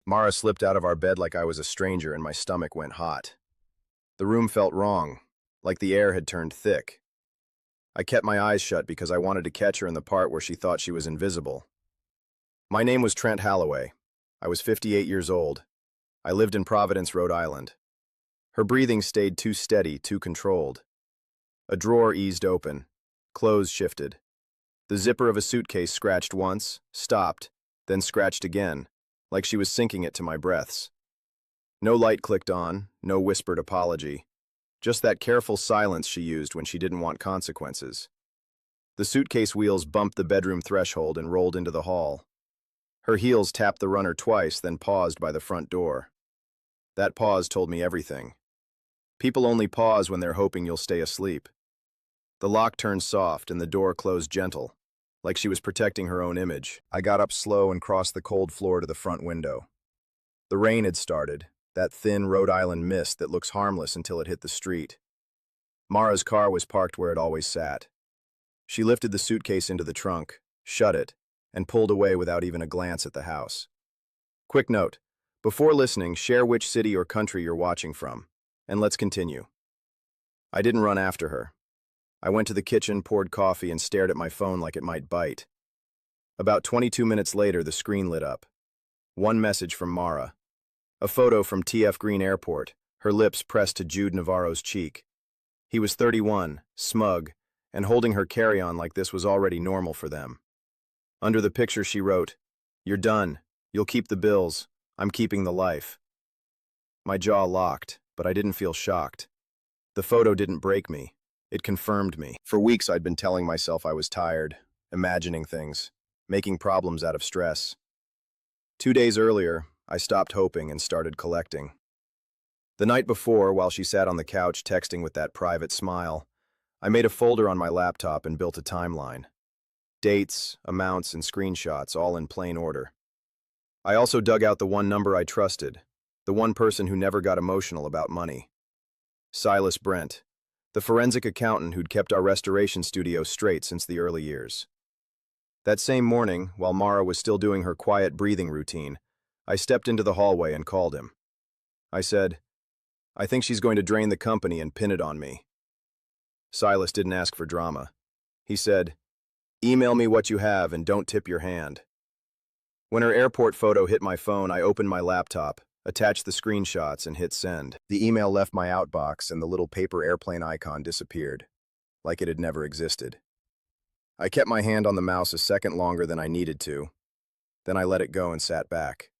Mara slipped out of our bed like I was a stranger and my stomach went hot. The room felt wrong, like the air had turned thick. I kept my eyes shut because I wanted to catch her in the part where she thought she was invisible. My name was Trent Holloway. I was 58 years old. I lived in Providence, Rhode Island. Her breathing stayed too steady, too controlled. A drawer eased open. Clothes shifted. The zipper of a suitcase scratched once, stopped, then scratched again, like she was syncing it to my breaths. No light clicked on, no whispered apology. Just that careful silence she used when she didn't want consequences. The suitcase wheels bumped the bedroom threshold and rolled into the hall. Her heels tapped the runner twice, then paused by the front door. That pause told me everything. People only pause when they're hoping you'll stay asleep. The lock turned soft and the door closed gentle, like she was protecting her own image. I got up slow and crossed the cold floor to the front window. The rain had started, that thin Rhode Island mist that looks harmless until it hit the street. Mara's car was parked where it always sat. She lifted the suitcase into the trunk, shut it, and pulled away without even a glance at the house. Quick note: before listening, share which city or country you're watching from, and let's continue. I didn't run after her. I went to the kitchen, poured coffee, and stared at my phone like it might bite. About 22 minutes later, the screen lit up. One message from Mara. A photo from TF Green Airport, her lips pressed to Jude Navarro's cheek. He was 31, smug, and holding her carry-on like this was already normal for them. Under the picture she wrote, "You're done. You'll keep the bills. I'm keeping the life." My jaw locked, but I didn't feel shocked. The photo didn't break me. It confirmed me. For weeks I'd been telling myself I was tired, imagining things, making problems out of stress. 2 days earlier, I stopped hoping and started collecting. The night before, while she sat on the couch texting with that private smile, I made a folder on my laptop and built a timeline. Dates, amounts, and screenshots, all in plain order. I also dug out the one number I trusted, the one person who never got emotional about money. Silas Brent, the forensic accountant who'd kept our restoration studio straight since the early years. That same morning, while Mara was still doing her quiet breathing routine, I stepped into the hallway and called him. I said, "I think she's going to drain the company and pin it on me." Silas didn't ask for drama. He said, "Email me what you have and don't tip your hand." When her airport photo hit my phone, I opened my laptop, attached the screenshots, and hit send. The email left my outbox and the little paper airplane icon disappeared, like it had never existed. I kept my hand on the mouse a second longer than I needed to. Then I let it go and sat back.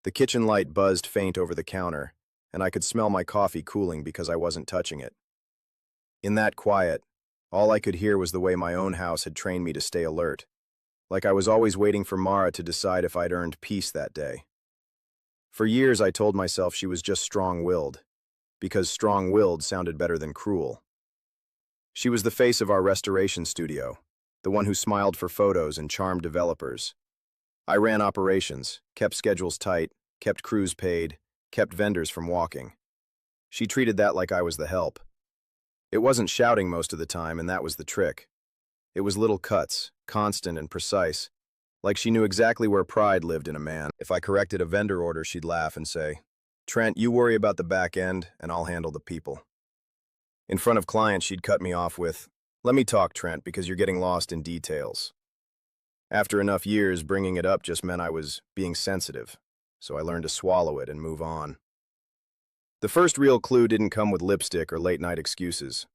The kitchen light buzzed faint over the counter, and I could smell my coffee cooling because I wasn't touching it. In that quiet, all I could hear was the way my own house had trained me to stay alert, like I was always waiting for Mara to decide if I'd earned peace that day. For years I told myself she was just strong-willed, because strong-willed sounded better than cruel. She was the face of our restoration studio, the one who smiled for photos and charmed developers. I ran operations, kept schedules tight, kept crews paid, kept vendors from walking. She treated that like I was the help. It wasn't shouting most of the time, and that was the trick. It was little cuts, constant and precise, like she knew exactly where pride lived in a man. If I corrected a vendor order, she'd laugh and say, "Trent, you worry about the back end, and I'll handle the people." In front of clients, she'd cut me off with, "Let me talk, Trent, because you're getting lost in details." After enough years, bringing it up just meant I was being sensitive, so I learned to swallow it and move on. The first real clue didn't come with lipstick or late-night excuses.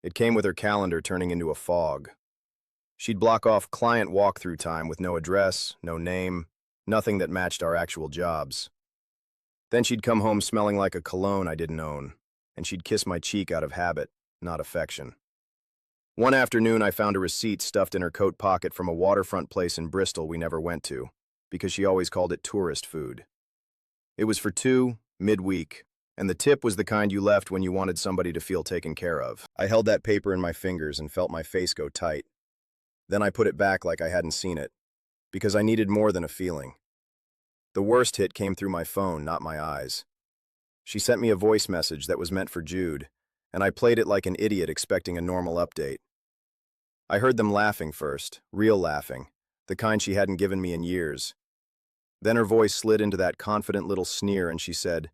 It came with her calendar turning into a fog. She'd block off client walkthrough time with no address, no name, nothing that matched our actual jobs. Then she'd come home smelling like a cologne I didn't own, and she'd kiss my cheek out of habit, not affection. One afternoon, I found a receipt stuffed in her coat pocket from a waterfront place in Bristol we never went to, because she always called it tourist food. It was for two, midweek, and the tip was the kind you left when you wanted somebody to feel taken care of. I held that paper in my fingers and felt my face go tight. Then I put it back like I hadn't seen it, because I needed more than a feeling. The worst hit came through my phone, not my eyes. She sent me a voice message that was meant for Jude, and I played it like an idiot expecting a normal update. I heard them laughing first, real laughing, the kind she hadn't given me in years. Then her voice slid into that confident little sneer and she said,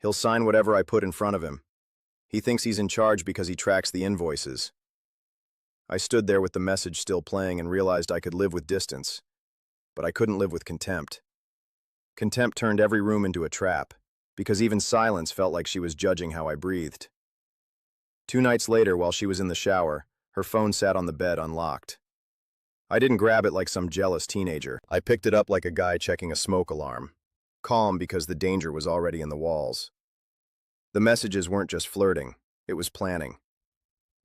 "He'll sign whatever I put in front of him. He thinks he's in charge because he tracks the invoices." I stood there with the message still playing and realized I could live with distance, but I couldn't live with contempt. Contempt turned every room into a trap, because even silence felt like she was judging how I breathed. 2 nights later, while she was in the shower, her phone sat on the bed unlocked. I didn't grab it like some jealous teenager. I picked it up like a guy checking a smoke alarm, calm because the danger was already in the walls. The messages weren't just flirting, it was planning.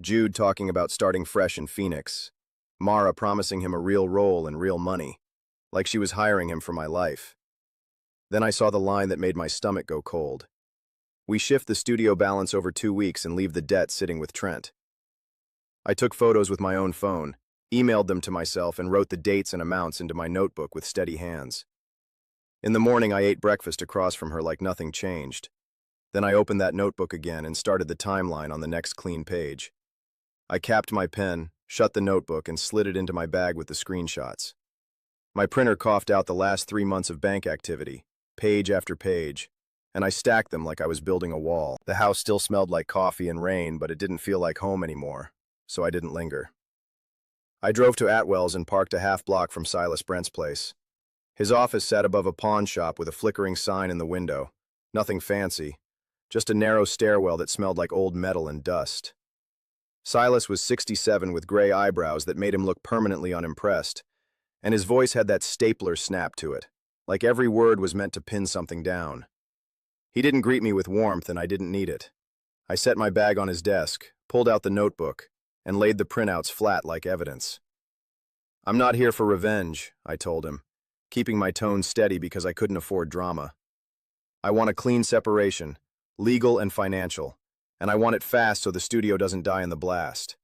Jude talking about starting fresh in Phoenix. Mara promising him a real role and real money, like she was hiring him for my life. Then I saw the line that made my stomach go cold. We shift the studio balance over 2 weeks and leave the debt sitting with Trent. I took photos with my own phone, emailed them to myself, and wrote the dates and amounts into my notebook with steady hands. In the morning, I ate breakfast across from her like nothing changed. Then I opened that notebook again and started the timeline on the next clean page. I capped my pen, shut the notebook, and slid it into my bag with the screenshots. My printer coughed out the last 3 months of bank activity, page after page, and I stacked them like I was building a wall. The house still smelled like coffee and rain, but it didn't feel like home anymore, so I didn't linger. I drove to Atwell's and parked a half block from Silas Brent's place. His office sat above a pawn shop with a flickering sign in the window. Nothing fancy, just a narrow stairwell that smelled like old metal and dust. Silas was 67 with gray eyebrows that made him look permanently unimpressed, and his voice had that stapler snap to it, like every word was meant to pin something down. He didn't greet me with warmth, and I didn't need it. I set my bag on his desk, pulled out the notebook, and laid the printouts flat like evidence. "I'm not here for revenge," I told him, keeping my tone steady because I couldn't afford drama. "I want a clean separation, legal and financial, and I want it fast so the studio doesn't die in the blast."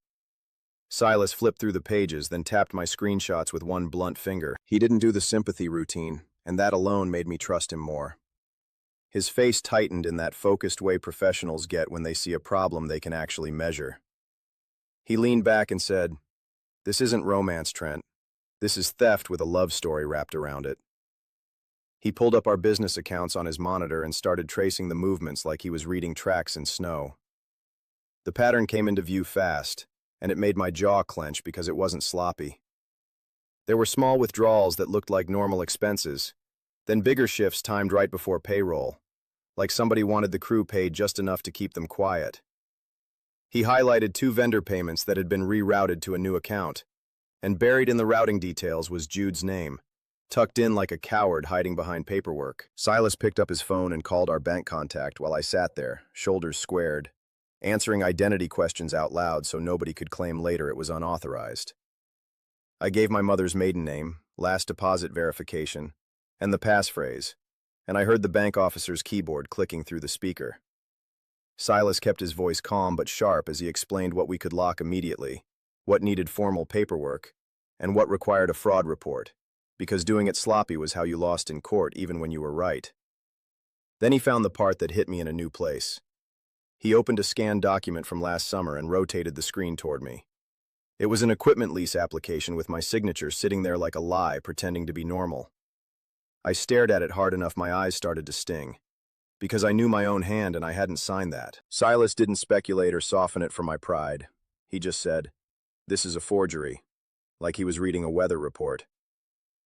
Silas flipped through the pages, then tapped my screenshots with one blunt finger. He didn't do the sympathy routine, and that alone made me trust him more. His face tightened in that focused way professionals get when they see a problem they can actually measure. He leaned back and said, "This isn't romance, Trent. This is theft with a love story wrapped around it." He pulled up our business accounts on his monitor and started tracing the movements like he was reading tracks in snow. The pattern came into view fast, and it made my jaw clench because it wasn't sloppy. There were small withdrawals that looked like normal expenses, then bigger shifts timed right before payroll, like somebody wanted the crew paid just enough to keep them quiet. He highlighted 2 vendor payments that had been rerouted to a new account, and buried in the routing details was Jude's name, tucked in like a coward hiding behind paperwork. Silas picked up his phone and called our bank contact while I sat there, shoulders squared, answering identity questions out loud so nobody could claim later it was unauthorized. I gave my mother's maiden name, last deposit verification, and the passphrase, and I heard the bank officer's keyboard clicking through the speaker. Silas kept his voice calm but sharp as he explained what we could lock immediately, what needed formal paperwork, and what required a fraud report, because doing it sloppy was how you lost in court even when you were right. Then he found the part that hit me in a new place. He opened a scanned document from last summer and rotated the screen toward me. It was an equipment lease application with my signature sitting there like a lie pretending to be normal. I stared at it hard enough my eyes started to sting, because I knew my own hand and I hadn't signed that. Silas didn't speculate or soften it for my pride. He just said, "This is a forgery," like he was reading a weather report.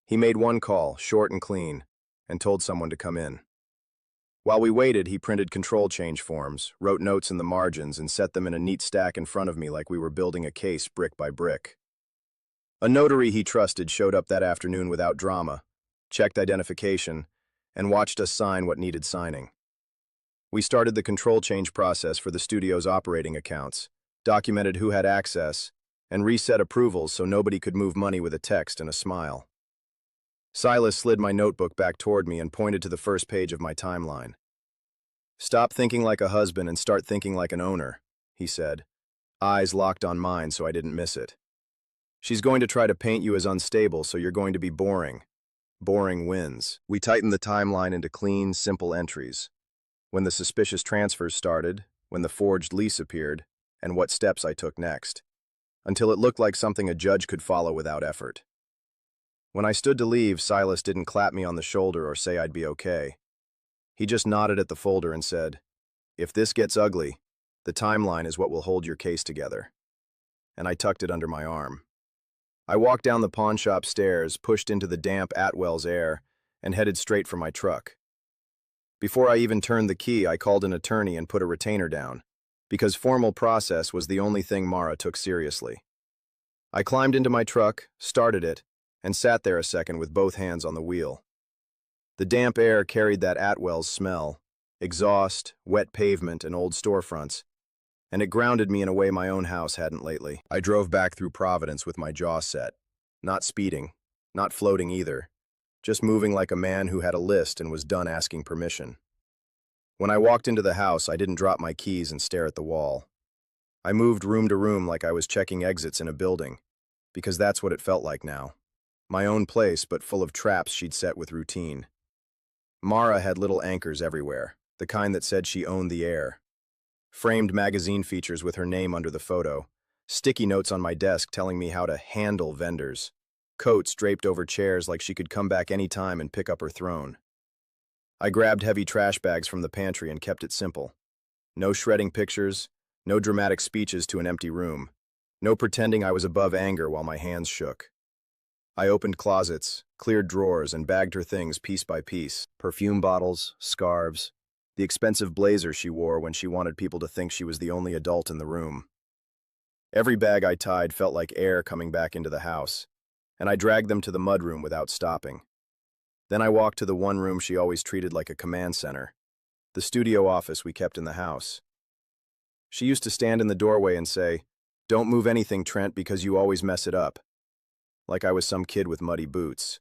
He made one call, short and clean, and told someone to come in. While we waited, he printed control change forms, wrote notes in the margins, and set them in a neat stack in front of me like we were building a case brick by brick. A notary he trusted showed up that afternoon without drama, checked identification, and watched us sign what needed signing. We started the control change process for the studio's operating accounts, documented who had access, and reset approvals so nobody could move money with a text and a smile. Silas slid my notebook back toward me and pointed to the first page of my timeline. "Stop thinking like a husband and start thinking like an owner," he said, eyes locked on mine so I didn't miss it. "She's going to try to paint you as unstable, so you're going to be boring. Boring wins." We tightened the timeline into clean, simple entries. When the suspicious transfers started, when the forged lease appeared, and what steps I took next, until it looked like something a judge could follow without effort. When I stood to leave, Silas didn't clap me on the shoulder or say I'd be okay. He just nodded at the folder and said, "If this gets ugly, the timeline is what will hold your case together." And I tucked it under my arm. I walked down the pawn shop stairs, pushed into the damp Atwell's air, and headed straight for my truck. Before I even turned the key, I called an attorney and put a retainer down, because formal process was the only thing Mara took seriously. I climbed into my truck, started it, and sat there a second with both hands on the wheel. The damp air carried that Atwell's smell, exhaust, wet pavement, and old storefronts, and it grounded me in a way my own house hadn't lately. I drove back through Providence with my jaw set, not speeding, not floating either, just moving like a man who had a list and was done asking permission. When I walked into the house, I didn't drop my keys and stare at the wall. I moved room to room like I was checking exits in a building, because that's what it felt like now. My own place, but full of traps she'd set with routine. Mara had little anchors everywhere, the kind that said she owned the air. Framed magazine features with her name under the photo, sticky notes on my desk telling me how to handle vendors, coats draped over chairs like she could come back any time and pick up her throne. I grabbed heavy trash bags from the pantry and kept it simple. No shredding pictures, no dramatic speeches to an empty room, no pretending I was above anger while my hands shook. I opened closets, cleared drawers, and bagged her things piece by piece. Perfume bottles, scarves, the expensive blazer she wore when she wanted people to think she was the only adult in the room. Every bag I tied felt like air coming back into the house, and I dragged them to the mudroom without stopping. Then I walked to the one room she always treated like a command center, the studio office we kept in the house. She used to stand in the doorway and say, "Don't move anything, Trent, because you always mess it up," like I was some kid with muddy boots.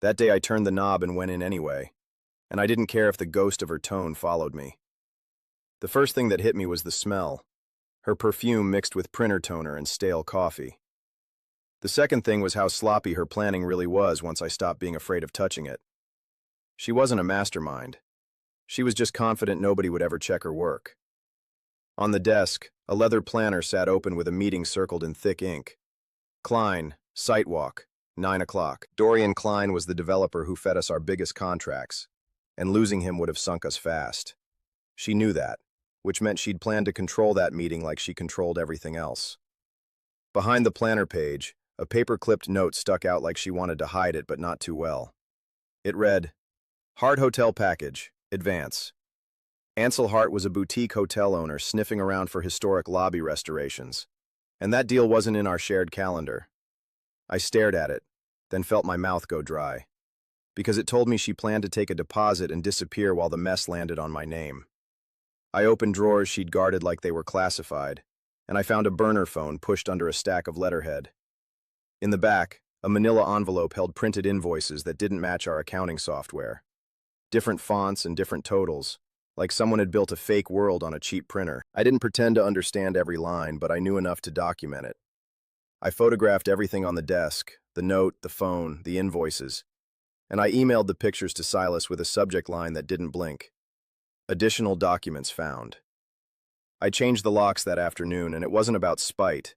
That day I turned the knob and went in anyway, and I didn't care if the ghost of her tone followed me. The first thing that hit me was the smell, her perfume mixed with printer toner and stale coffee. The second thing was how sloppy her planning really was once I stopped being afraid of touching it. She wasn't a mastermind. She was just confident nobody would ever check her work. On the desk, a leather planner sat open with a meeting circled in thick ink. Klein, Site Walk, 9 o'clock. Dorian Klein was the developer who fed us our biggest contracts, and losing him would have sunk us fast. She knew that, which meant she'd planned to control that meeting like she controlled everything else. Behind the planner page, a paper-clipped note stuck out like she wanted to hide it but not too well. It read, "Hart Hotel Package, Advance." Ansel Hart was a boutique hotel owner sniffing around for historic lobby restorations, and that deal wasn't in our shared calendar. I stared at it, then felt my mouth go dry, because it told me she planned to take a deposit and disappear while the mess landed on my name. I opened drawers she'd guarded like they were classified, and I found a burner phone pushed under a stack of letterhead. In the back, a manila envelope held printed invoices that didn't match our accounting software. Different fonts and different totals, like someone had built a fake world on a cheap printer. I didn't pretend to understand every line, but I knew enough to document it. I photographed everything on the desk, the note, the phone, the invoices, and I emailed the pictures to Silas with a subject line that didn't blink. Additional documents found. I changed the locks that afternoon, and it wasn't about spite.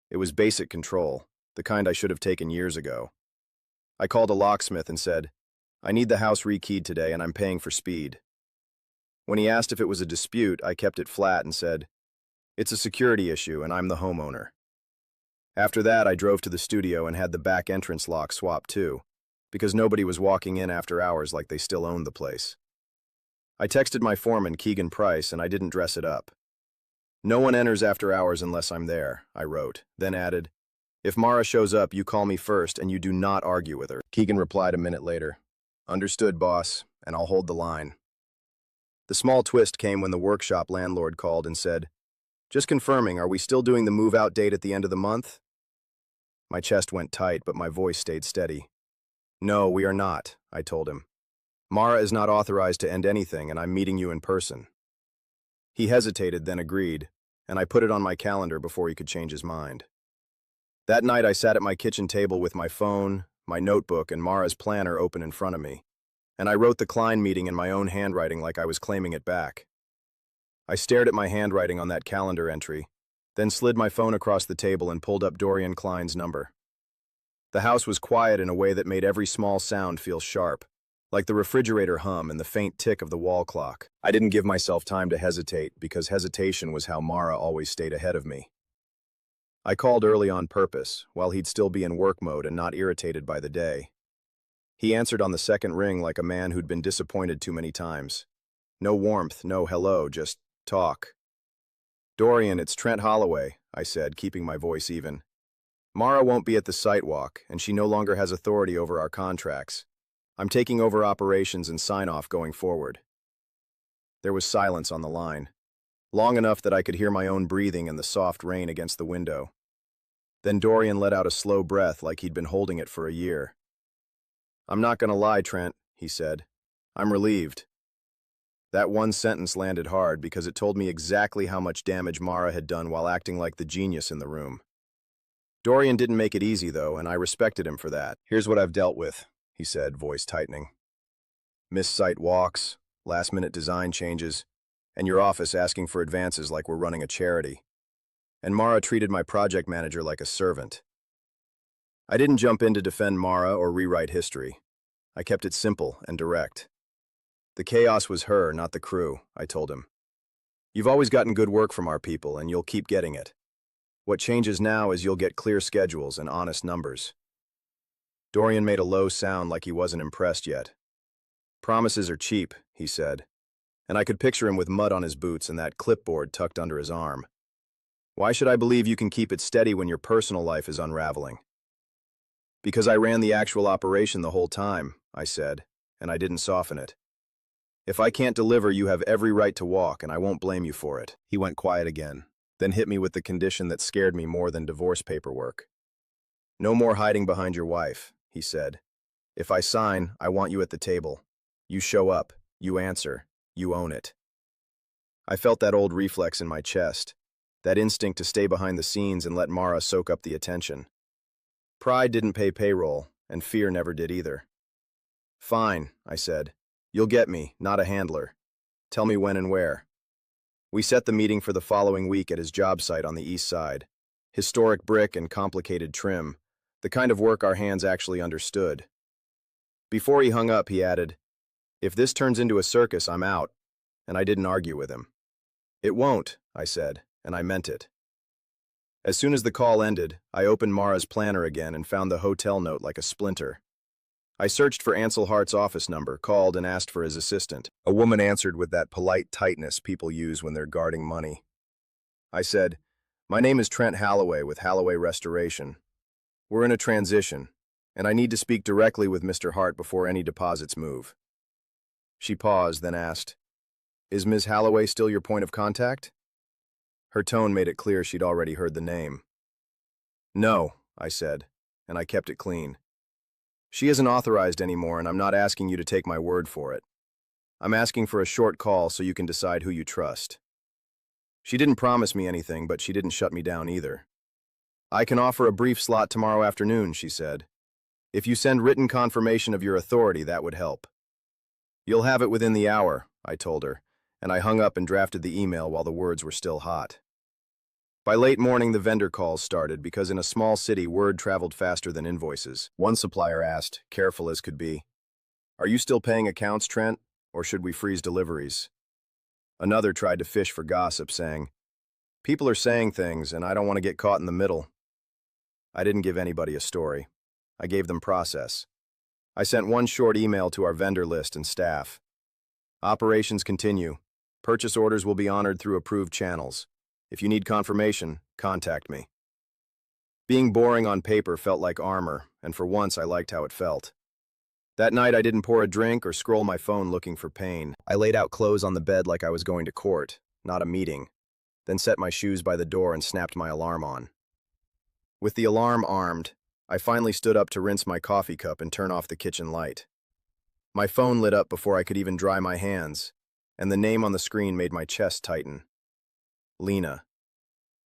It was basic control, the kind I should have taken years ago. I called a locksmith and said, "I need the house rekeyed today and I'm paying for speed." When he asked if it was a dispute, I kept it flat and said, "It's a security issue and I'm the homeowner." After that, I drove to the studio and had the back entrance lock swapped too, because nobody was walking in after hours like they still owned the place. I texted my foreman, Keegan Price, and I didn't dress it up. "No one enters after hours unless I'm there," I wrote, then added, "If Mara shows up, you call me first and you do not argue with her." Keegan replied a minute later, "Understood, boss, and I'll hold the line." The small twist came when the workshop landlord called and said, "Just confirming, are we still doing the move-out date at the end of the month?" My chest went tight, but my voice stayed steady. "No, we are not," I told him. "Mara is not authorized to end anything, and I'm meeting you in person." He hesitated, then agreed, and I put it on my calendar before he could change his mind. That night I sat at my kitchen table with my phone, my notebook, and Mara's planner open in front of me, and I wrote the Klein meeting in my own handwriting like I was claiming it back. I stared at my handwriting on that calendar entry, then slid my phone across the table and pulled up Dorian Klein's number. The house was quiet in a way that made every small sound feel sharp, like the refrigerator hum and the faint tick of the wall clock. I didn't give myself time to hesitate because hesitation was how Mara always stayed ahead of me. I called early on purpose, while he'd still be in work mode and not irritated by the day. He answered on the second ring like a man who'd been disappointed too many times. No warmth, no hello, just talk. "Dorian, it's Trent Holloway," I said, keeping my voice even. "Mara won't be at the site walk, and she no longer has authority over our contracts. I'm taking over operations and sign-off going forward." There was silence on the line, long enough that I could hear my own breathing and the soft rain against the window. Then Dorian let out a slow breath like he'd been holding it for a year. "I'm not gonna lie, Trent," he said. "I'm relieved." That one sentence landed hard because it told me exactly how much damage Mara had done while acting like the genius in the room. Dorian didn't make it easy, though, and I respected him for that. "Here's what I've dealt with," he said, voice tightening. "Missed site walks, last-minute design changes, and your office asking for advances like we're running a charity. And Mara treated my project manager like a servant." I didn't jump in to defend Mara or rewrite history. I kept it simple and direct. "The chaos was her, not the crew," I told him. "You've always gotten good work from our people, and you'll keep getting it. What changes now is you'll get clear schedules and honest numbers." Dorian made a low sound like he wasn't impressed yet. "Promises are cheap," he said, and I could picture him with mud on his boots and that clipboard tucked under his arm. "Why should I believe you can keep it steady when your personal life is unraveling?" "Because I ran the actual operation the whole time," I said, and I didn't soften it. "If I can't deliver, you have every right to walk, and I won't blame you for it." He went quiet again, then hit me with the condition that scared me more than divorce paperwork. "No more hiding behind your wife," he said. "If I sign, I want you at the table. You show up, you answer, you own it." I felt that old reflex in my chest, that instinct to stay behind the scenes and let Mara soak up the attention. Pride didn't pay payroll, and fear never did either. "Fine," I said. "You'll get me, not a handler. Tell me when and where." We set the meeting for the following week at his job site on the east side. Historic brick and complicated trim, the kind of work our hands actually understood. Before he hung up, he added, "If this turns into a circus, I'm out," and I didn't argue with him. "It won't," I said, and I meant it. As soon as the call ended, I opened Mara's planner again and found the hotel note like a splinter. I searched for Ansel Hart's office number, called, and asked for his assistant. A woman answered with that polite tightness people use when they're guarding money. I said, "My name is Trent Holloway with Holloway Restoration. We're in a transition, and I need to speak directly with Mr. Hart before any deposits move." She paused, then asked, "Is Ms. Holloway still your point of contact?" Her tone made it clear she'd already heard the name. "No," I said, and I kept it clean. "She isn't authorized anymore, and I'm not asking you to take my word for it. I'm asking for a short call so you can decide who you trust." She didn't promise me anything, but she didn't shut me down either. "I can offer a brief slot tomorrow afternoon," she said. "If you send written confirmation of your authority, that would help." "You'll have it within the hour," I told her, and I hung up and drafted the email while the words were still hot. By late morning, the vendor calls started because in a small city, word traveled faster than invoices. One supplier asked, careful as could be, "Are you still paying accounts, Trent, or should we freeze deliveries?" Another tried to fish for gossip, saying, "People are saying things, and I don't want to get caught in the middle." I didn't give anybody a story. I gave them process. I sent one short email to our vendor list and staff. "Operations continue. Purchase orders will be honored through approved channels. If you need confirmation, contact me." Being boring on paper felt like armor, and for once I liked how it felt. That night I didn't pour a drink or scroll my phone looking for pain. I laid out clothes on the bed like I was going to court, not a meeting, then set my shoes by the door and snapped my alarm on. With the alarm armed, I finally stood up to rinse my coffee cup and turn off the kitchen light. My phone lit up before I could even dry my hands, and the name on the screen made my chest tighten. Lena.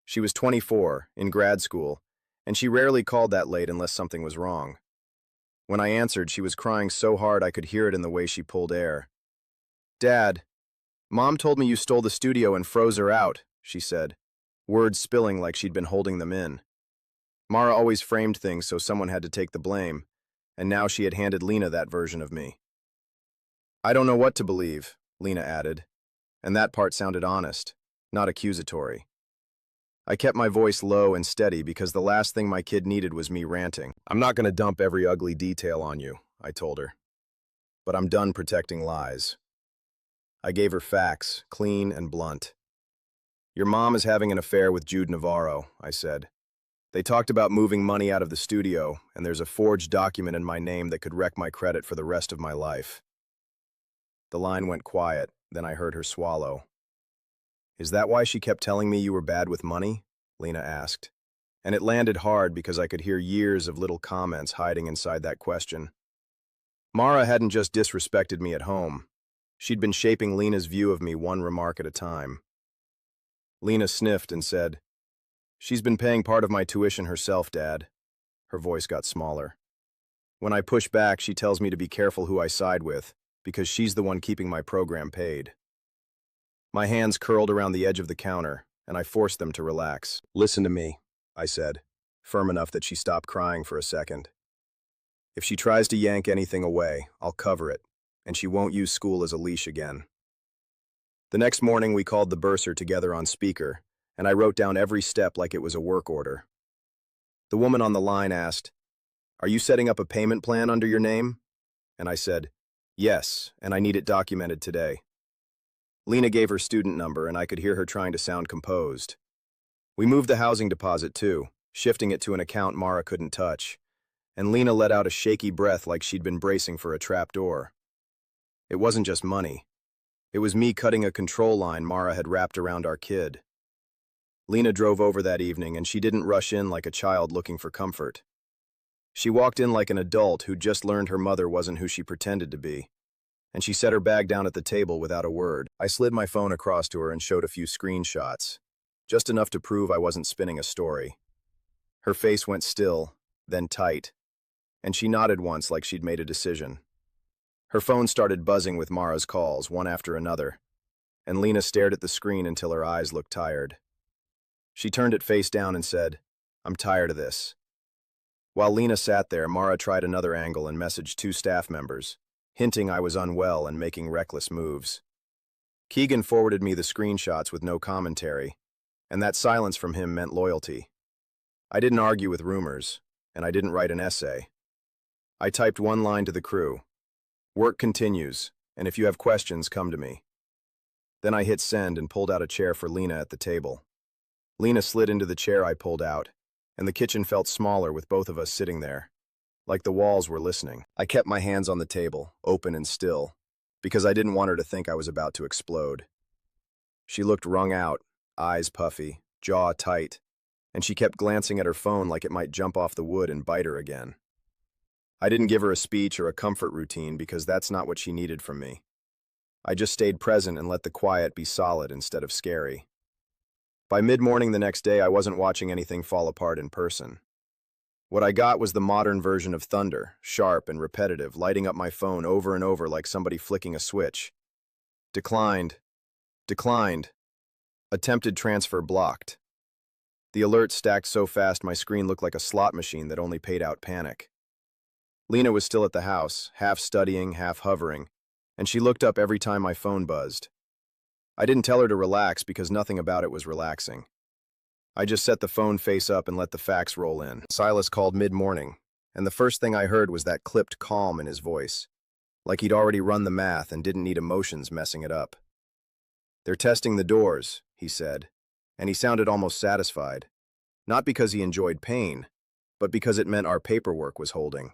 She was 24, in grad school, and she rarely called that late unless something was wrong. When I answered, she was crying so hard I could hear it in the way she pulled air. "Dad, Mom told me you stole the studio and froze her out," she said, words spilling like she'd been holding them in. Mara always framed things so someone had to take the blame, and now she had handed Lena that version of me. I don't know what to believe, Lena added, and that part sounded honest, not accusatory. I kept my voice low and steady because the last thing my kid needed was me ranting. I'm not going to dump every ugly detail on you, I told her. But I'm done protecting lies. I gave her facts, clean and blunt. Your mom is having an affair with Jude Navarro, I said. They talked about moving money out of the studio, and there's a forged document in my name that could wreck my credit for the rest of my life. The line went quiet, then I heard her swallow. Is that why she kept telling me you were bad with money? Lena asked. And it landed hard because I could hear years of little comments hiding inside that question. Mara hadn't just disrespected me at home. She'd been shaping Lena's view of me one remark at a time. Lena sniffed and said, She's been paying part of my tuition herself, Dad. Her voice got smaller. When I push back, she tells me to be careful who I side with, because she's the one keeping my program paid. My hands curled around the edge of the counter, and I forced them to relax. Listen to me, I said, firm enough that she stopped crying for a second. If she tries to yank anything away, I'll cover it, and she won't use school as a leash again. The next morning, we called the bursar together on speaker, and I wrote down every step like it was a work order. The woman on the line asked, Are you setting up a payment plan under your name? And I said, Yes, and I need it documented today. Lena gave her student number, and I could hear her trying to sound composed. We moved the housing deposit too, shifting it to an account Mara couldn't touch, and Lena let out a shaky breath like she'd been bracing for a trapdoor. It wasn't just money. It was me cutting a control line Mara had wrapped around our kid. Lena drove over that evening, and she didn't rush in like a child looking for comfort. She walked in like an adult who'd just learned her mother wasn't who she pretended to be, and she set her bag down at the table without a word. I slid my phone across to her and showed a few screenshots, just enough to prove I wasn't spinning a story. Her face went still, then tight, and she nodded once like she'd made a decision. Her phone started buzzing with Mara's calls, one after another, and Lena stared at the screen until her eyes looked tired. She turned it face down and said, I'm tired of this. While Lena sat there, Mara tried another angle and messaged 2 staff members, hinting I was unwell and making reckless moves. Keegan forwarded me the screenshots with no commentary, and that silence from him meant loyalty. I didn't argue with rumors, and I didn't write an essay. I typed one line to the crew. Work continues, and if you have questions, come to me. Then I hit send and pulled out a chair for Lena at the table. Lena slid into the chair I pulled out, and the kitchen felt smaller with both of us sitting there, like the walls were listening. I kept my hands on the table, open and still, because I didn't want her to think I was about to explode. She looked wrung out, eyes puffy, jaw tight, and she kept glancing at her phone like it might jump off the wood and bite her again. I didn't give her a speech or a comfort routine because that's not what she needed from me. I just stayed present and let the quiet be solid instead of scary. By mid-morning the next day, I wasn't watching anything fall apart in person. What I got was the modern version of thunder, sharp and repetitive, lighting up my phone over and over like somebody flicking a switch. Declined. Declined. Attempted transfer blocked. The alert stacked so fast my screen looked like a slot machine that only paid out panic. Lena was still at the house, half studying, half hovering, and she looked up every time my phone buzzed. I didn't tell her to relax because nothing about it was relaxing. I just set the phone face up and let the facts roll in. Silas called mid-morning, and the first thing I heard was that clipped calm in his voice, like he'd already run the math and didn't need emotions messing it up. They're testing the doors, he said, and he sounded almost satisfied, not because he enjoyed pain, but because it meant our paperwork was holding.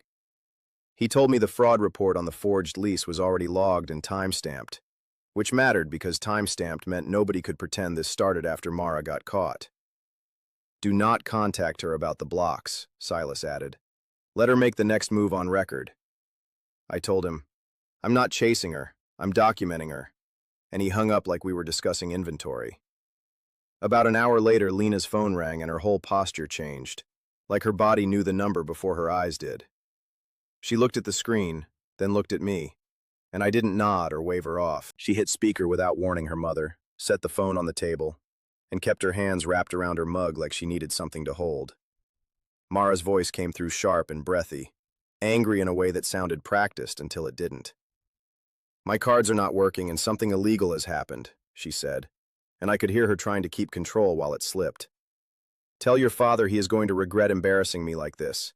He told me the fraud report on the forged lease was already logged and time-stamped, which mattered because time-stamped meant nobody could pretend this started after Mara got caught. Do not contact her about the blocks, Silas added. Let her make the next move on record. I told him, I'm not chasing her, I'm documenting her, and he hung up like we were discussing inventory. About an hour later, Lena's phone rang and her whole posture changed, like her body knew the number before her eyes did. She looked at the screen, then looked at me, and I didn't nod or wave her off. She hit speaker without warning her mother, set the phone on the table, and kept her hands wrapped around her mug like she needed something to hold. Mara's voice came through sharp and breathy, angry in a way that sounded practiced until it didn't. "My cards are not working and something illegal has happened," she said, and I could hear her trying to keep control while it slipped. "Tell your father he is going to regret embarrassing me like this."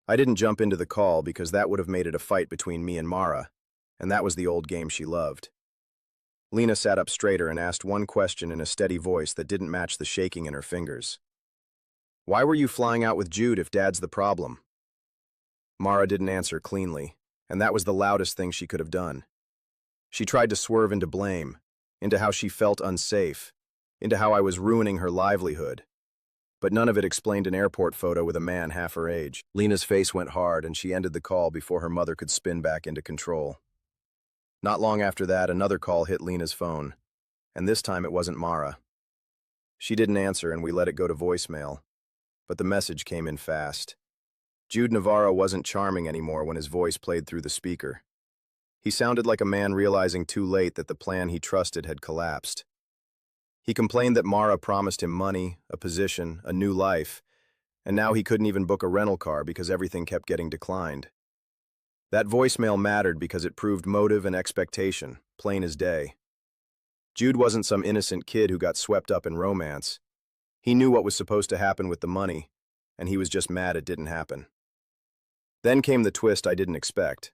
I didn't jump into the call because that would have made it a fight between me and Mara, and that was the old game she loved. Lena sat up straighter and asked one question in a steady voice that didn't match the shaking in her fingers. "Why were you flying out with Jude if Dad's the problem?" Mara didn't answer cleanly, and that was the loudest thing she could have done. She tried to swerve into blame, into how she felt unsafe, into how I was ruining her livelihood. But none of it explained an airport photo with a man half her age. Lena's face went hard and she ended the call before her mother could spin back into control. Not long after that, another call hit Lena's phone, and this time it wasn't Mara. She didn't answer and we let it go to voicemail, but the message came in fast. Jude Navarro wasn't charming anymore when his voice played through the speaker. He sounded like a man realizing too late that the plan he trusted had collapsed. He complained that Mara promised him money, a position, a new life, and now he couldn't even book a rental car because everything kept getting declined. That voicemail mattered because it proved motive and expectation, plain as day. Jude wasn't some innocent kid who got swept up in romance. He knew what was supposed to happen with the money, and he was just mad it didn't happen. Then came the twist I didn't expect,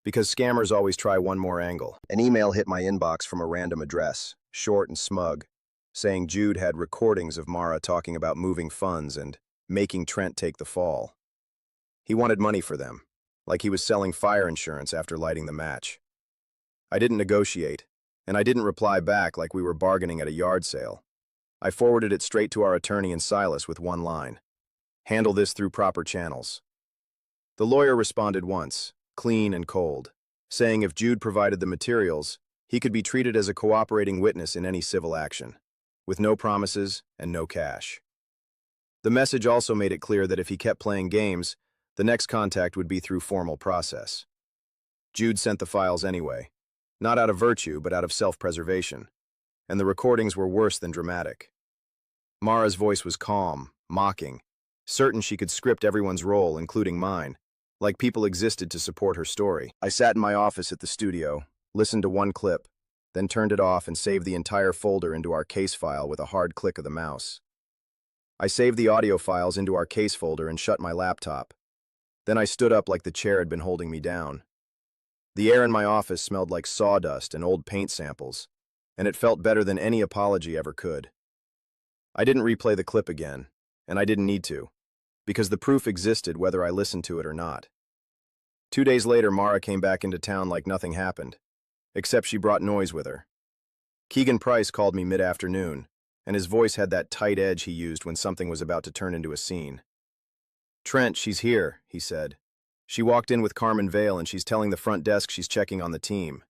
because scammers always try one more angle. An email hit my inbox from a random address, short and smug, saying Jude had recordings of Mara talking about moving funds and making Trent take the fall. He wanted money for them, like he was selling fire insurance after lighting the match. I didn't negotiate, and I didn't reply back like we were bargaining at a yard sale. I forwarded it straight to our attorney in Silas with one line: "Handle this through proper channels." The lawyer responded once, clean and cold, saying if Jude provided the materials, he could be treated as a cooperating witness in any civil action, with no promises and no cash. The message also made it clear that if he kept playing games, the next contact would be through formal process. Jude sent the files anyway, not out of virtue but out of self-preservation, and the recordings were worse than dramatic. Mara's voice was calm, mocking, certain she could script everyone's role, including mine, like people existed to support her story. I sat in my office at the studio, listened to one clip, then turned it off and saved the entire folder into our case file with a hard click of the mouse. I saved the audio files into our case folder and shut my laptop. Then I stood up like the chair had been holding me down. The air in my office smelled like sawdust and old paint samples, and it felt better than any apology ever could. I didn't replay the clip again, and I didn't need to, because the proof existed whether I listened to it or not. 2 days later, Mara came back into town like nothing happened, except she brought noise with her. Keegan Price called me mid-afternoon, and his voice had that tight edge he used when something was about to turn into a scene. "Trent, she's here," he said. "She walked in with Carmen Vale and she's telling the front desk she's checking on the team."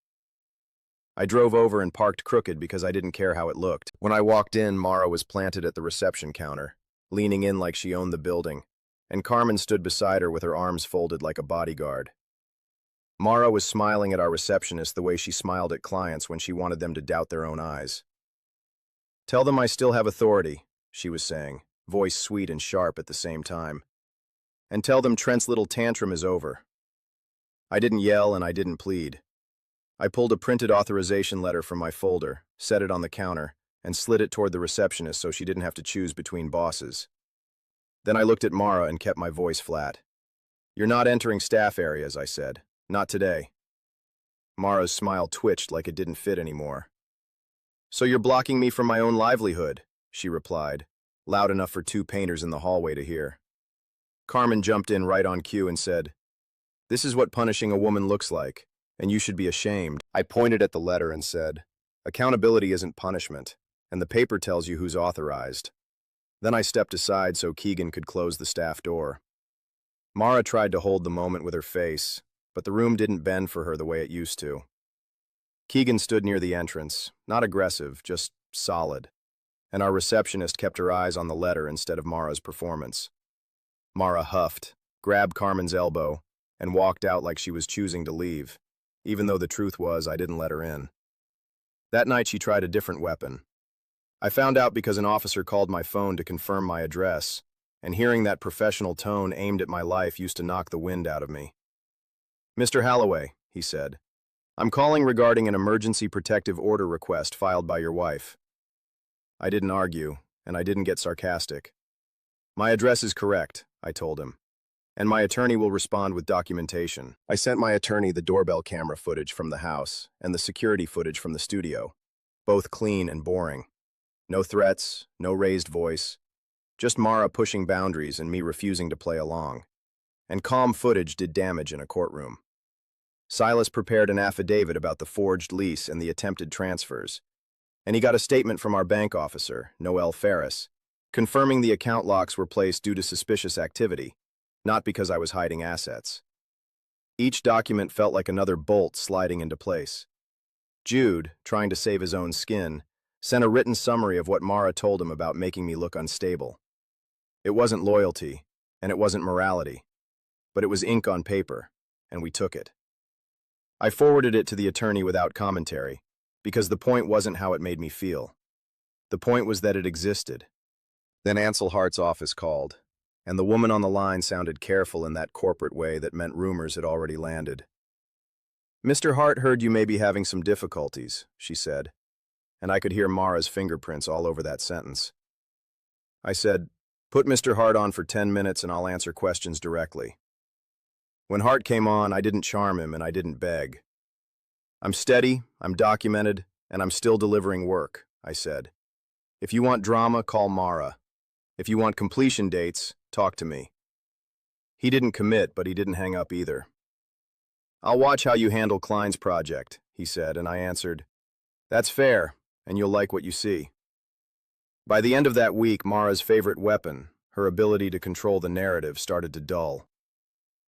I drove over and parked crooked because I didn't care how it looked. When I walked in, Mara was planted at the reception counter, leaning in like she owned the building, and Carmen stood beside her with her arms folded like a bodyguard. Mara was smiling at our receptionist the way she smiled at clients when she wanted them to doubt their own eyes. "Tell them I still have authority," she was saying, voice sweet and sharp at the same time. "And tell them Trent's little tantrum is over." I didn't yell and I didn't plead. I pulled a printed authorization letter from my folder, set it on the counter, and slid it toward the receptionist so she didn't have to choose between bosses. Then I looked at Mara and kept my voice flat. "You're not entering staff areas," I said. "Not today." Mara's smile twitched like it didn't fit anymore. "So you're blocking me from my own livelihood," she replied, loud enough for 2 painters in the hallway to hear. Carmen jumped in right on cue and said, "This is what punishing a woman looks like, and you should be ashamed." I pointed at the letter and said, "Accountability isn't punishment, and the paper tells you who's authorized." Then I stepped aside so Keegan could close the staff door. Mara tried to hold the moment with her face, but the room didn't bend for her the way it used to. Keegan stood near the entrance, not aggressive, just solid, and our receptionist kept her eyes on the letter instead of Mara's performance. Mara huffed, grabbed Carmen's elbow, and walked out like she was choosing to leave, even though the truth was I didn't let her in. That night she tried a different weapon. I found out because an officer called my phone to confirm my address, and hearing that professional tone aimed at my life used to knock the wind out of me. "Mr. Holloway," he said, "I'm calling regarding an emergency protective order request filed by your wife." I didn't argue, and I didn't get sarcastic. "My address is correct," I told him, "and my attorney will respond with documentation." I sent my attorney the doorbell camera footage from the house and the security footage from the studio, both clean and boring. No threats, no raised voice, just Mara pushing boundaries and me refusing to play along. And calm footage did damage in a courtroom. Silas prepared an affidavit about the forged lease and the attempted transfers, and he got a statement from our bank officer, Noel Ferris, confirming the account locks were placed due to suspicious activity, not because I was hiding assets. Each document felt like another bolt sliding into place. Jude, trying to save his own skin, sent a written summary of what Mara told him about making me look unstable. It wasn't loyalty, and it wasn't morality, but it was ink on paper, and we took it. I forwarded it to the attorney without commentary, because the point wasn't how it made me feel. The point was that it existed. Then Ansel Hart's office called, and the woman on the line sounded careful in that corporate way that meant rumors had already landed. "Mr. Hart heard you may be having some difficulties," she said, and I could hear Mara's fingerprints all over that sentence. I said, "Put Mr. Hart on for 10 minutes and I'll answer questions directly." When Hart came on, I didn't charm him and I didn't beg. "I'm steady, I'm documented, and I'm still delivering work," I said. "If you want drama, call Mara. If you want completion dates, talk to me." He didn't commit, but he didn't hang up either. "I'll watch how you handle Klein's project," he said, and I answered, "That's fair, and you'll like what you see." By the end of that week, Mara's favorite weapon, her ability to control the narrative, started to dull.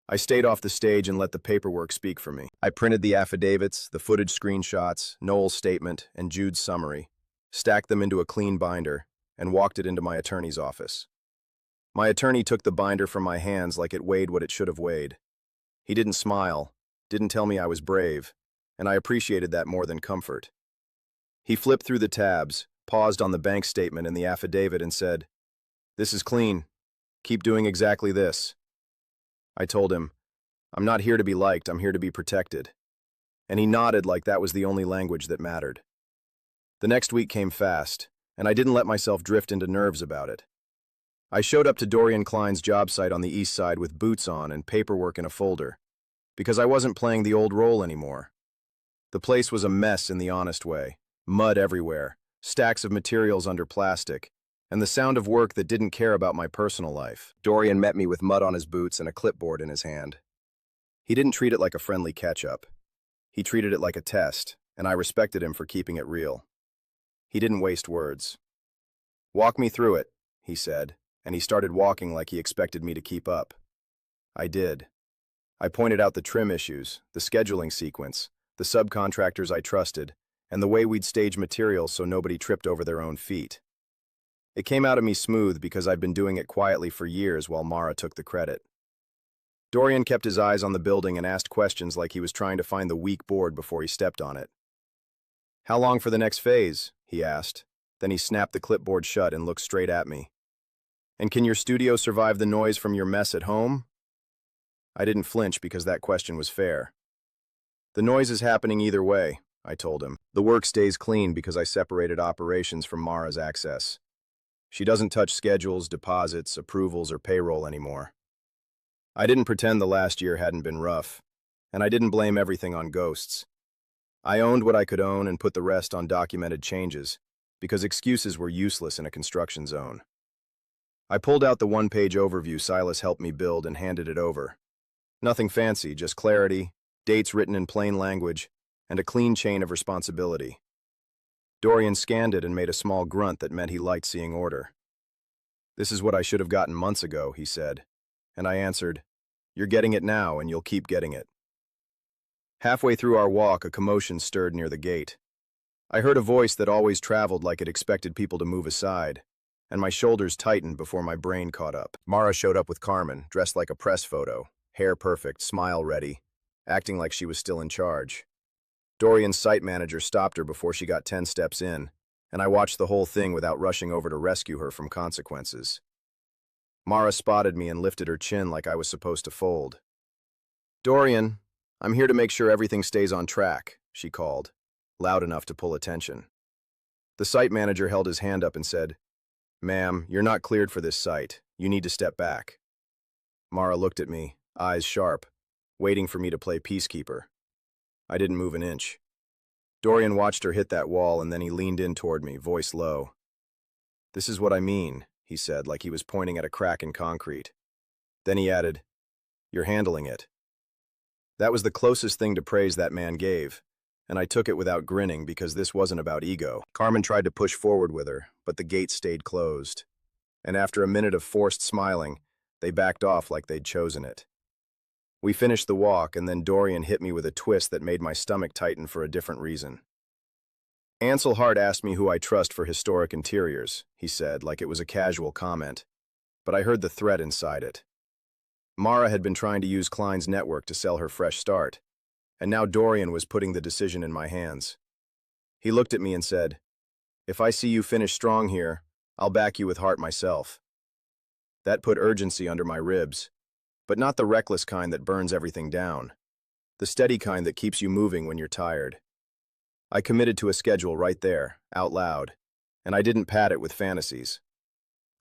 I stayed off the stage and let the paperwork speak for me. I printed the affidavits, the footage screenshots, Noel's statement, and Jude's summary, stacked them into a clean binder, and walked it into my attorney's office. My attorney took the binder from my hands like it weighed what it should have weighed. He didn't smile, didn't tell me I was brave, and I appreciated that more than comfort. He flipped through the tabs, paused on the bank statement and the affidavit, and said, "This is clean. Keep doing exactly this." I told him, "I'm not here to be liked, I'm here to be protected." And he nodded like that was the only language that mattered. The next week came fast, and I didn't let myself drift into nerves about it. I showed up to Dorian Klein's job site on the east side with boots on and paperwork in a folder, because I wasn't playing the old role anymore. The place was a mess in the honest way, mud everywhere, stacks of materials under plastic, and the sound of work that didn't care about my personal life. Dorian met me with mud on his boots and a clipboard in his hand. He didn't treat it like a friendly catch-up. He treated it like a test, and I respected him for keeping it real. He didn't waste words. "Walk me through it," he said, and he started walking like he expected me to keep up. I did. I pointed out the trim issues, the scheduling sequence, the subcontractors I trusted, and the way we'd stage materials so nobody tripped over their own feet. It came out of me smooth because I'd been doing it quietly for years while Mara took the credit. Dorian kept his eyes on the building and asked questions like he was trying to find the weak board before he stepped on it. "How long for the next phase?" he asked. Then he snapped the clipboard shut and looked straight at me. "And can your studio survive the noise from your mess at home?" I didn't flinch because that question was fair. "The noise is happening either way," I told him. "The work stays clean because I separated operations from Mara's access. She doesn't touch schedules, deposits, approvals, or payroll anymore." I didn't pretend the last year hadn't been rough, and I didn't blame everything on ghosts. I owned what I could own and put the rest on documented changes, because excuses were useless in a construction zone. I pulled out the one-page overview Silas helped me build and handed it over. Nothing fancy, just clarity, dates written in plain language, and a clean chain of responsibility. Dorian scanned it and made a small grunt that meant he liked seeing order. "This is what I should have gotten months ago," he said, and I answered, "You're getting it now, and you'll keep getting it." Halfway through our walk, a commotion stirred near the gate. I heard a voice that always traveled like it expected people to move aside, and my shoulders tightened before my brain caught up. Mara showed up with Carmen, dressed like a press photo, hair perfect, smile ready, acting like she was still in charge. Dorian's site manager stopped her before she got 10 steps in, and I watched the whole thing without rushing over to rescue her from consequences. Mara spotted me and lifted her chin like I was supposed to fold. "Dorian, I'm here to make sure everything stays on track," she called, loud enough to pull attention. The site manager held his hand up and said, "Ma'am, you're not cleared for this site. You need to step back." Mara looked at me, eyes sharp, waiting for me to play peacekeeper. I didn't move an inch. Dorian watched her hit that wall, and then he leaned in toward me, voice low. "This is what I mean," he said, like he was pointing at a crack in concrete. Then he added, "You're handling it." That was the closest thing to praise that man gave, and I took it without grinning because this wasn't about ego. Carmen tried to push forward with her, but the gate stayed closed. And after a minute of forced smiling, they backed off like they'd chosen it. We finished the walk, and then Dorian hit me with a twist that made my stomach tighten for a different reason. "Ansel Hart asked me who I trust for historic interiors," he said, like it was a casual comment, but I heard the threat inside it. Mara had been trying to use Klein's network to sell her fresh start, and now Dorian was putting the decision in my hands. He looked at me and said, "If I see you finish strong here, I'll back you with Hart myself." That put urgency under my ribs, but not the reckless kind that burns everything down, the steady kind that keeps you moving when you're tired. I committed to a schedule right there, out loud, and I didn't pad it with fantasies.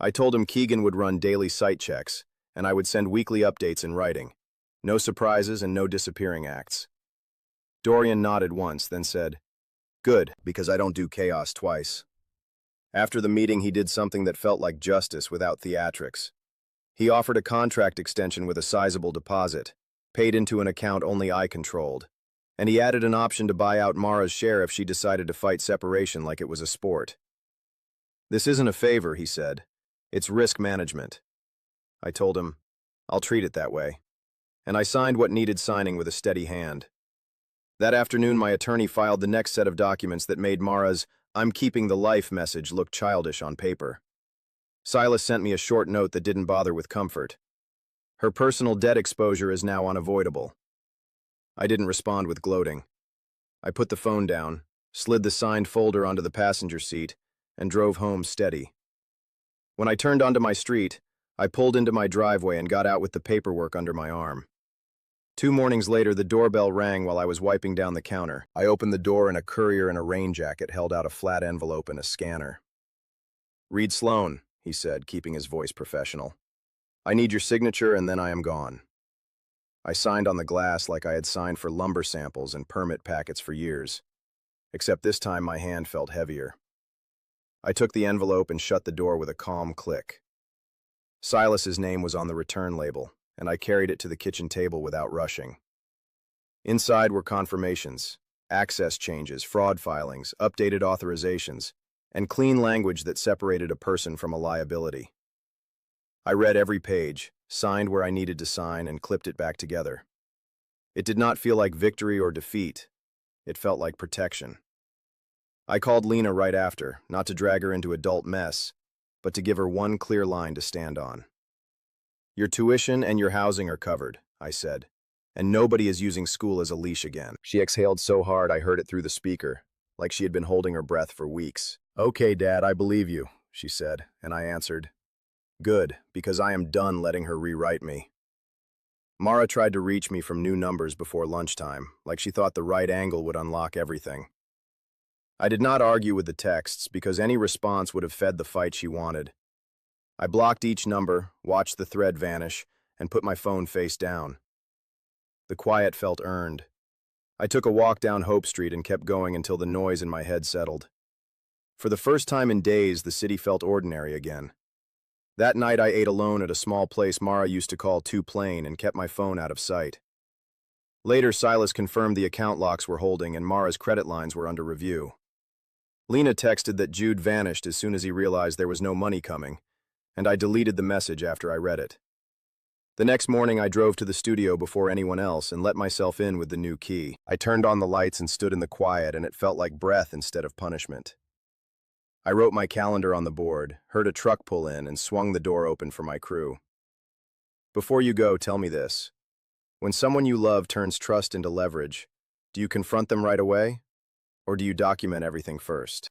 I told him Keegan would run daily site checks, and I would send weekly updates in writing. No surprises and no disappearing acts. Dorian nodded once, then said, "Good, because I don't do chaos twice." After the meeting, he did something that felt like justice without theatrics. He offered a contract extension with a sizable deposit, paid into an account only I controlled, and he added an option to buy out Mara's share if she decided to fight separation like it was a sport. "This isn't a favor," he said. "It's risk management." I told him, "I'll treat it that way." And I signed what needed signing with a steady hand. That afternoon, my attorney filed the next set of documents that made Mara's "I'm keeping the life" message look childish on paper. Silas sent me a short note that didn't bother with comfort. Her personal debt exposure is now unavoidable. I didn't respond with gloating. I put the phone down, slid the signed folder onto the passenger seat, and drove home steady. When I turned onto my street, I pulled into my driveway and got out with the paperwork under my arm. 2 mornings later, the doorbell rang while I was wiping down the counter. I opened the door and a courier in a rain jacket held out a flat envelope and a scanner. "Read Sloan," he said, keeping his voice professional. "I need your signature and then I am gone." I signed on the glass like I had signed for lumber samples and permit packets for years, except this time my hand felt heavier. I took the envelope and shut the door with a calm click. Silas's name was on the return label, and I carried it to the kitchen table without rushing. Inside were confirmations, access changes, fraud filings, updated authorizations, and clean language that separated a person from a liability. I read every page, signed where I needed to sign, and clipped it back together. It did not feel like victory or defeat. It felt like protection. I called Lena right after, not to drag her into adult mess, but to give her one clear line to stand on. "Your tuition and your housing are covered," I said, "and nobody is using school as a leash again." She exhaled so hard I heard it through the speaker, like she had been holding her breath for weeks. "Okay, Dad, I believe you," she said, and I answered, "Good, because I am done letting her rewrite me." Mara tried to reach me from new numbers before lunchtime, like she thought the right angle would unlock everything. I did not argue with the texts because any response would have fed the fight she wanted. I blocked each number, watched the thread vanish, and put my phone face down. The quiet felt earned. I took a walk down Hope Street and kept going until the noise in my head settled. For the first time in days, the city felt ordinary again. That night I ate alone at a small place Mara used to call Too Plain and kept my phone out of sight. Later, Silas confirmed the account locks were holding and Mara's credit lines were under review. Lena texted that Jude vanished as soon as he realized there was no money coming, and I deleted the message after I read it. The next morning I drove to the studio before anyone else and let myself in with the new key. I turned on the lights and stood in the quiet, and it felt like breath instead of punishment. I wrote my calendar on the board, heard a truck pull in, and swung the door open for my crew. "Before you go, tell me this. When someone you love turns trust into leverage, do you confront them right away? Or do you document everything first?"